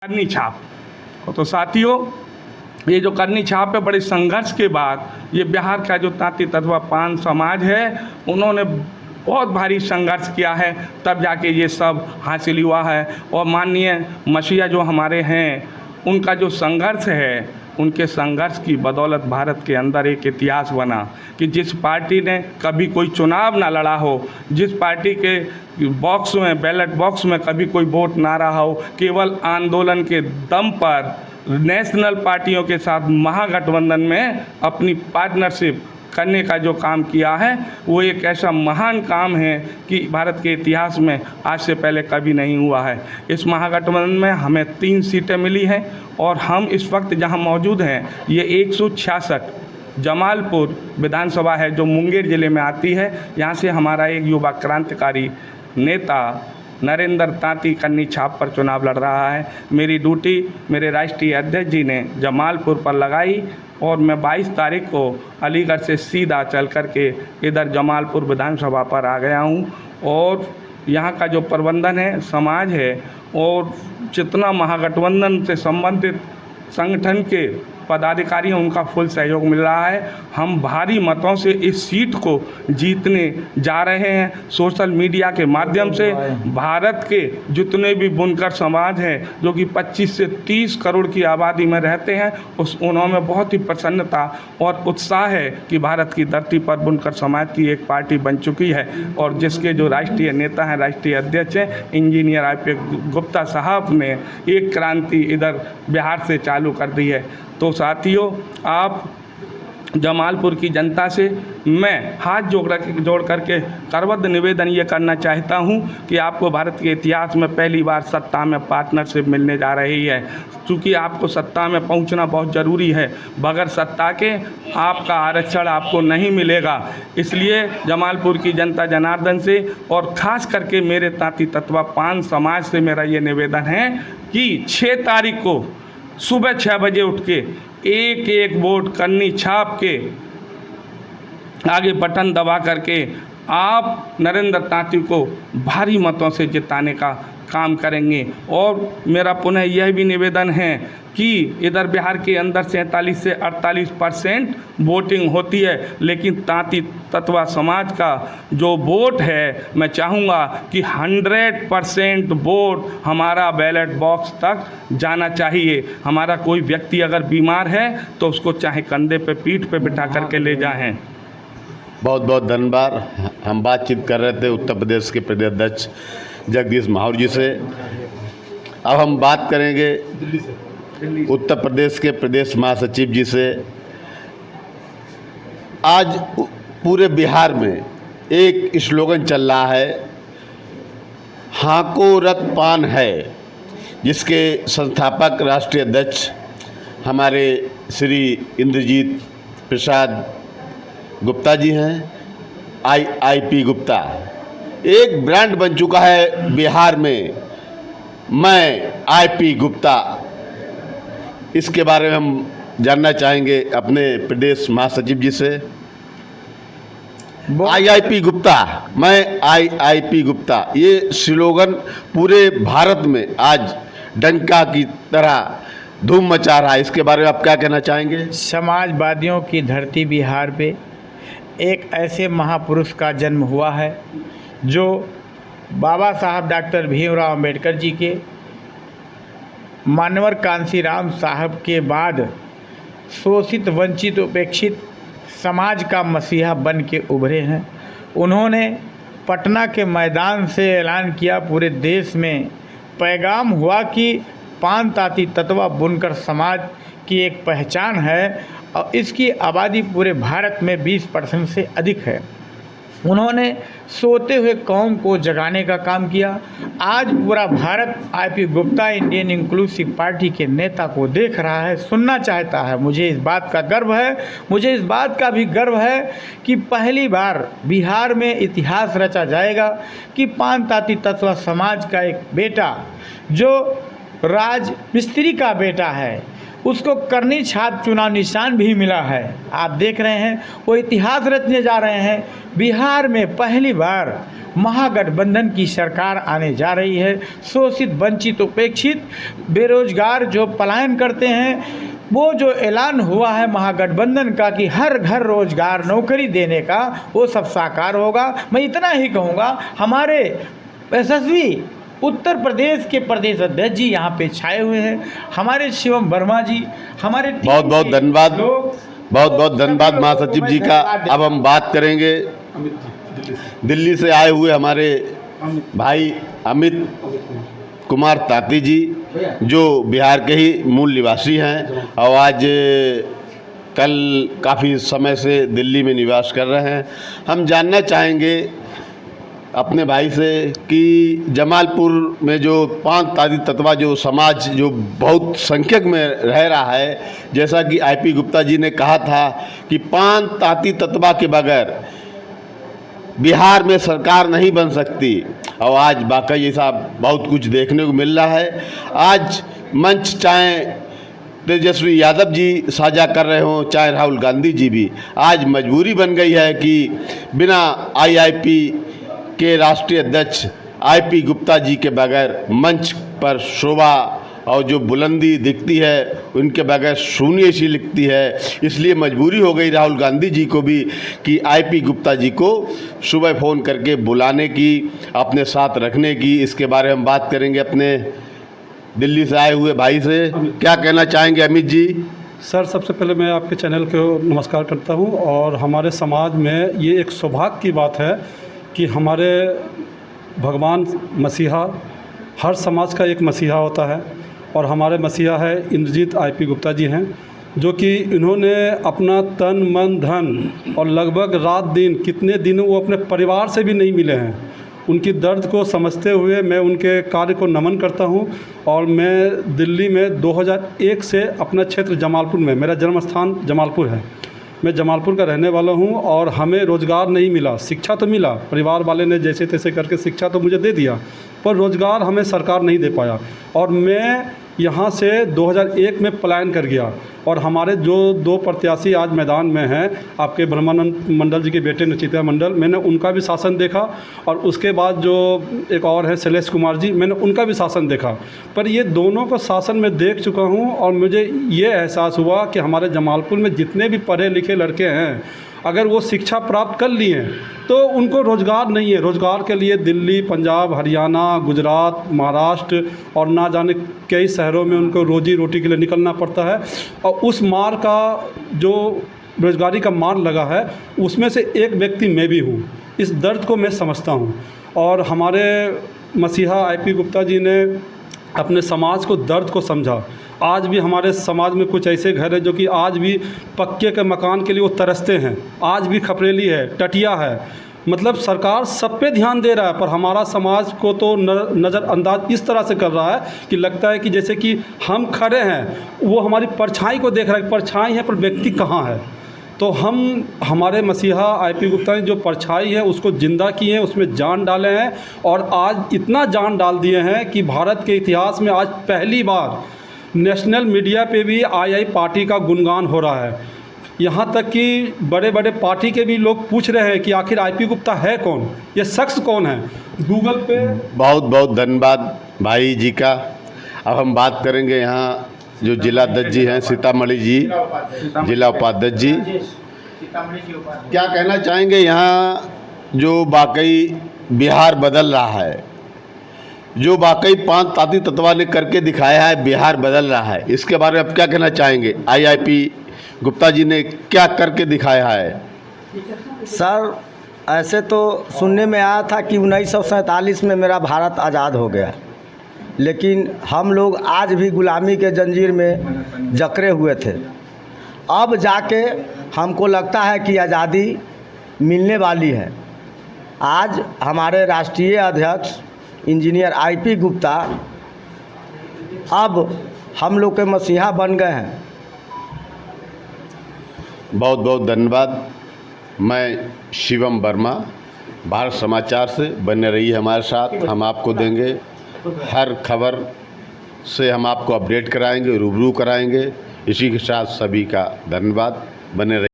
करनी छाप। तो साथियों, ये जो करनी छाप है, बड़े संघर्ष के बाद ये बिहार का जो तांती तत्वा पान समाज है, उन्होंने बहुत भारी संघर्ष किया है, तब जाके ये सब हासिल हुआ है। और माननीय मसीहा जो हमारे हैं, उनका जो संघर्ष है, उनके संघर्ष की बदौलत भारत के अंदर एक इतिहास बना कि जिस पार्टी ने कभी कोई चुनाव ना लड़ा हो, जिस पार्टी के बॉक्स में, बैलेट बॉक्स में कभी कोई वोट ना रहा हो, केवल आंदोलन के दम पर नेशनल पार्टियों के साथ महागठबंधन में अपनी पार्टनरशिप करने का जो काम किया है, वो एक ऐसा महान काम है कि भारत के इतिहास में आज से पहले कभी नहीं हुआ है। इस महागठबंधन में हमें 3 सीटें मिली हैं और हम इस वक्त जहां मौजूद हैं, ये 166 जमालपुर विधानसभा है जो मुंगेर ज़िले में आती है। यहाँ से हमारा एक युवा क्रांतिकारी नेता नरेंद्र तांती करनी छाप पर चुनाव लड़ रहा है। मेरी ड्यूटी मेरे राष्ट्रीय अध्यक्ष जी ने जमालपुर पर लगाई और मैं 22 तारीख को अलीगढ़ से सीधा चल कर के इधर जमालपुर विधानसभा पर आ गया हूँ। और यहाँ का जो प्रबंधन है, समाज है और जितना महागठबंधन से संबंधित संगठन के पदाधिकारी हैं, उनका फुल सहयोग मिल रहा है। हम भारी मतों से इस सीट को जीतने जा रहे हैं। सोशल मीडिया के माध्यम से भारत के जितने भी बुनकर समाज हैं, जो कि 25 से 30 करोड़ की आबादी में रहते हैं, उन्होंने बहुत ही प्रसन्नता और उत्साह है कि भारत की धरती पर बुनकर समाज की एक पार्टी बन चुकी है और जिसके जो राष्ट्रीय नेता हैं, राष्ट्रीय अध्यक्ष हैं, इंजीनियर आईपी गुप्ता साहब ने एक क्रांति इधर बिहार से चालू कर दी है। तो साथियों, आप जमालपुर की जनता से मैं हाथ जोड़ करके करबद्ध निवेदन ये करना चाहता हूँ कि आपको भारत के इतिहास में पहली बार सत्ता में पार्टनरशिप मिलने जा रही है। क्योंकि आपको सत्ता में पहुँचना बहुत ज़रूरी है, बगैर सत्ता के आपका आरक्षण आपको नहीं मिलेगा। इसलिए जमालपुर की जनता जनार्दन से और ख़ास करके मेरे तांती तत्वा पान समाज से मेरा ये निवेदन है कि 6 तारीख को सुबह 6 बजे उठ के एक एक वोट करनी छाप के आगे बटन दबा करके आप नरेंद्र तांती को भारी मतों से जिताने का काम करेंगे। और मेरा पुनः यह भी निवेदन है कि इधर बिहार के अंदर 47 से 48% वोटिंग होती है, लेकिन तांती तत्वा समाज का जो वोट है, मैं चाहूँगा कि 100% वोट हमारा बैलेट बॉक्स तक जाना चाहिए। हमारा कोई व्यक्ति अगर बीमार है तो उसको चाहे कंधे पे, पीठ पे बिठा करके ले जाएं। बहुत बहुत धन्यवाद। हम बातचीत कर रहे थे उत्तर प्रदेश के प्रदेश अध्यक्ष जगदीश महावर जी से। अब हम बात करेंगे उत्तर प्रदेश के प्रदेश महासचिव जी से। आज पूरे बिहार में एक स्लोगन चल रहा है, हाँको रत पान है, जिसके संस्थापक राष्ट्रीय अध्यक्ष हमारे श्री इंद्रजीत प्रसाद गुप्ता जी हैं, आईपी गुप्ता। एक ब्रांड बन चुका है बिहार में, मैं आईपी गुप्ता। इसके बारे में हम जानना चाहेंगे अपने प्रदेश महासचिव जी से। आईपी गुप्ता, मैं आईपी गुप्ता, ये स्लोगन पूरे भारत में आज डंका की तरह धूम मचा रहा है। इसके बारे में आप क्या कहना चाहेंगे? समाजवादियों की धरती बिहार पे एक ऐसे महापुरुष का जन्म हुआ है जो बाबा साहब डॉक्टर भीमराव अंबेडकर जी के, मानवर कांशीराम साहब के बाद शोषित, वंचित, उपेक्षित समाज का मसीहा बन के उभरे हैं। उन्होंने पटना के मैदान से ऐलान किया, पूरे देश में पैगाम हुआ कि पान तांती तत्वा बुनकर समाज की एक पहचान है और इसकी आबादी पूरे भारत में 20% से अधिक है। उन्होंने सोते हुए कौम को जगाने का काम किया। आज पूरा Bharat IP Gupta Indian inclusive party के नेता को देख रहा है, सुनना चाहता है। मुझे इस बात का गर्व है, मुझे इस बात का भी गर्व है कि पहली बार बिहार में इतिहास रचा जाएगा कि पान तांती तत्वा समाज का एक बेटा, जो राज मिस्त्री का बेटा है, उसको करनी छाप चुनाव निशान भी मिला है। आप देख रहे हैं वो इतिहास रचने जा रहे हैं। बिहार में पहली बार महागठबंधन की सरकार आने जा रही है। शोषित, वंचित, उपेक्षित, बेरोजगार जो पलायन करते हैं, वो जो ऐलान हुआ है महागठबंधन का कि हर घर रोजगार, नौकरी देने का, वो सब साकार होगा। मैं इतना ही कहूँगा, हमारे यशस्वी उत्तर प्रदेश के प्रदेश अध्यक्ष जी यहाँ पे छाए हुए हैं, हमारे शिवम वर्मा जी, हमारे बहुत बहुत धन्यवाद, बहुत बहुत धन्यवाद महासचिव जी का। अब हम बात करेंगे दिल्ली से आए हुए हमारे भाई अमित कुमार ताती जी, जो बिहार के ही मूल निवासी हैं और आज कल काफ़ी समय से दिल्ली में निवास कर रहे हैं। हम जानना चाहेंगे अपने भाई से कि जमालपुर में जो पांच ताती तत्वा जो समाज जो बहुत संख्यक में रह रहा है, जैसा कि आईपी गुप्ता जी ने कहा था कि पांच ताती तत्वा के बगैर बिहार में सरकार नहीं बन सकती, और आज वाकई ऐसा बहुत कुछ देखने को मिल रहा है। आज मंच चाहे तेजस्वी यादव जी साझा कर रहे हों, चाहे राहुल गांधी जी भी, आज मजबूरी बन गई है कि बिना आईआईपी के राष्ट्रीय अध्यक्ष आईपी गुप्ता जी के बगैर मंच पर शोभा और जो बुलंदी दिखती है उनके बगैर शून्य सी लिखती है। इसलिए मजबूरी हो गई राहुल गांधी जी को भी कि आईपी गुप्ता जी को सुबह फ़ोन करके बुलाने की, अपने साथ रखने की। इसके बारे में हम बात करेंगे अपने दिल्ली से आए हुए भाई से। क्या कहना चाहेंगे अमित जी? सर, सबसे पहले मैं आपके चैनल को नमस्कार करता हूं, और हमारे समाज में ये एक सौभाग्य की बात है कि हमारे भगवान मसीहा, हर समाज का एक मसीहा होता है, और हमारे मसीहा है इंद्रजीत आईपी गुप्ता जी हैं, जो कि इन्होंने अपना तन मन धन और लगभग रात दिन, कितने दिनों वो अपने परिवार से भी नहीं मिले हैं। उनकी दर्द को समझते हुए मैं उनके कार्य को नमन करता हूं। और मैं दिल्ली में 2001 से अपना क्षेत्र जमालपुर में, मेरा जन्म स्थान जमालपुर है, मैं जमालपुर का रहने वाला हूं, और हमें रोज़गार नहीं मिला। शिक्षा तो मिला, परिवार वाले ने जैसे तैसे करके शिक्षा तो मुझे दे दिया, पर रोज़गार हमें सरकार नहीं दे पाया। और मैं यहाँ से 2001 में पलायन कर गया, और हमारे जो दो प्रत्याशी आज मैदान में हैं, आपके ब्रह्मानंद मंडल जी के बेटे नचित्रा मंडल, मैंने उनका भी शासन देखा, और उसके बाद जो एक और है शैलेश कुमार जी, मैंने उनका भी शासन देखा। पर ये दोनों का शासन मैं देख चुका हूँ, और मुझे ये एहसास हुआ कि हमारे जमालपुर में जितने भी पढ़े लिखे लड़के हैं, अगर वो शिक्षा प्राप्त कर लिए हैं तो उनको रोज़गार नहीं है। रोज़गार के लिए दिल्ली, पंजाब, हरियाणा, गुजरात, महाराष्ट्र और ना जाने कई शहरों में उनको रोजी रोटी के लिए निकलना पड़ता है। और उस मार का जो बेरोज़गारी का मार लगा है, उसमें से एक व्यक्ति मैं भी हूँ। इस दर्द को मैं समझता हूँ, और हमारे मसीहा आईपी गुप्ता जी ने अपने समाज को, दर्द को समझा। आज भी हमारे समाज में कुछ ऐसे घर हैं जो कि आज भी पक्के के मकान के लिए वो तरसते हैं, आज भी खपरेली है, टटिया है। मतलब सरकार सब पे ध्यान दे रहा है, पर हमारा समाज को तो नज़रअंदाज इस तरह से कर रहा है कि लगता है कि जैसे कि हम खड़े हैं, वो हमारी परछाई को देख रहा है, परछाई है पर व्यक्ति कहाँ है। तो हम, हमारे मसीहा आईपी गुप्ता ने जो परछाई है उसको ज़िंदा किए हैं, उसमें जान डाले हैं, और आज इतना जान डाल दिए हैं कि भारत के इतिहास में आज पहली बार नेशनल मीडिया पे भी आई पार्टी का गुणगान हो रहा है। यहाँ तक कि बड़े बड़े पार्टी के भी लोग पूछ रहे हैं कि आखिर आईपी गुप्ता है कौन, ये शख्स कौन है। गूगल पे बहुत बहुत धन्यवाद भाई जी का। अब हम बात करेंगे यहाँ जो जिला अध्यक्ष जी हैं, सीतामढ़ी जी, जिला उपाध्यक्ष जी, क्या कहना चाहेंगे? यहाँ जो वाकई बिहार बदल रहा है, जो वाकई पांच ताती तत्वा ने करके दिखाया है, बिहार बदल रहा है, इसके बारे में आप क्या कहना चाहेंगे? आईआईपी गुप्ता जी ने क्या करके दिखाया है? सर, ऐसे तो सुनने में आया था कि 1947 में मेरा भारत आज़ाद हो गया, लेकिन हम लोग आज भी गुलामी के जंजीर में जकड़े हुए थे। अब जाके हमको लगता है कि आज़ादी मिलने वाली है। आज हमारे राष्ट्रीय अध्यक्ष इंजीनियर आईपी गुप्ता अब हम लोग के मसीहा बन गए हैं। बहुत बहुत धन्यवाद। मैं शिवम वर्मा, भारत समाचार से। बने रहिए हमारे साथ, हम आपको देंगे हर खबर से, हम आपको अपडेट कराएंगे, रूबरू कराएंगे। इसी के साथ सभी का धन्यवाद। बने रहिए।